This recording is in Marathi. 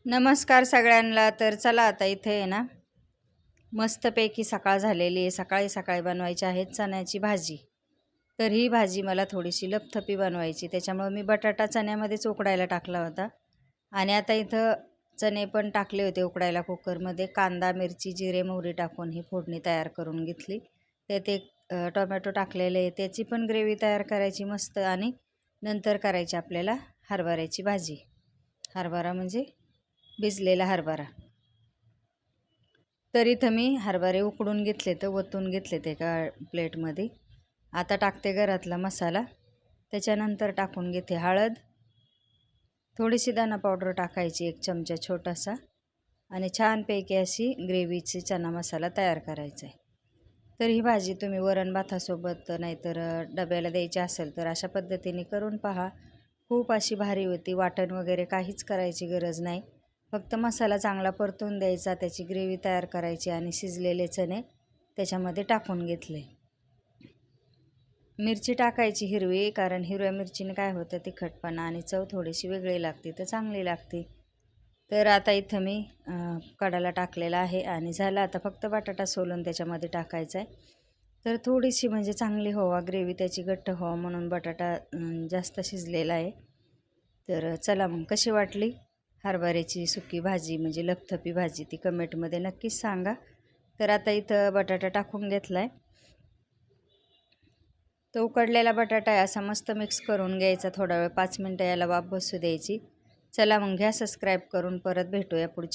नमस्कार सगळ्यांना. तर चला आता इथे आहे ना, मस्तपैकी सकाळ झालेली आहे. सकाळी सकाळी बनवायची आहे चण्याची भाजी. तर ही भाजी मला थोडीशी लपथपी बनवायची, त्याच्यामुळे मी बटाटा चण्यामध्येच उकडायला टाकला होता. आणि आता इथं चणे पण टाकले होते उकडायला कुकरमध्ये. कांदा, मिरची, जिरे, मोहरी टाकून ही फोडणी तयार करून घेतली. त्यात एक टोमॅटो टाकलेले आहे, त्याची पण ग्रेव्ही तयार करायची मस्त. आणि नंतर करायची आपल्याला हरभऱ्याची भाजी. हरभरा म्हणजे भिजलेला हरभरा. तर इथं मी हरभरे उकडून घेतले, तर वतून घेतले ते एका प्लेटमध्ये. आता टाकते घरातला मसाला. त्याच्यानंतर टाकून घेते हळद, थोडीशी दाणा पावडर टाकायची 1 चमचा छोटासा. आणि छानपैकी अशी ग्रेव्हीची चना मसाला तयार करायचा आहे. तर ही भाजी तुम्ही वरण भातासोबत नाहीतर डब्याला द्यायची असेल तर अशा पद्धतीने करून पहा. खूप अशी भारी होती. वाटण वगैरे काहीच करायची गरज नाही. फक्त मसाला चांगला परतून द्यायचा, त्याची ग्रेव्ही तयार करायची आणि शिजलेले चणे त्याच्यामध्ये टाकून घेतले. मिरची टाकायची हिरवी, कारण हिरव्या मिरचीने काय होतं तिखटपणा आणि चव थोडीशी वेगळी लागते, तर चांगली लागते. तर आता इथं मी कढाला टाकलेला आहे आणि झालं. आता फक्त बटाटा सोलून त्याच्यामध्ये टाकायचा आहे. तर थोडीशी म्हणजे चांगली व्हावा ग्रेव्ही त्याची, घट्ट व्हावा म्हणून बटाटा जास्त शिजलेला आहे. तर चला मग कशी वाटली हरभऱ्याची सुकी भाजी म्हणजे लपथपी भाजी ती कमेंटमध्ये नक्कीच सांगा. तर आता इथं बटाटा टाकून घेतला आहे. तो उकडलेला बटाटा आहे असा मस्त मिक्स करून घ्यायचा. थोडा वेळ 5 मिनटं याला वाफ बसू द्यायची. चला मग घ्या सबस्क्राईब करून, परत भेटूया पुढच्या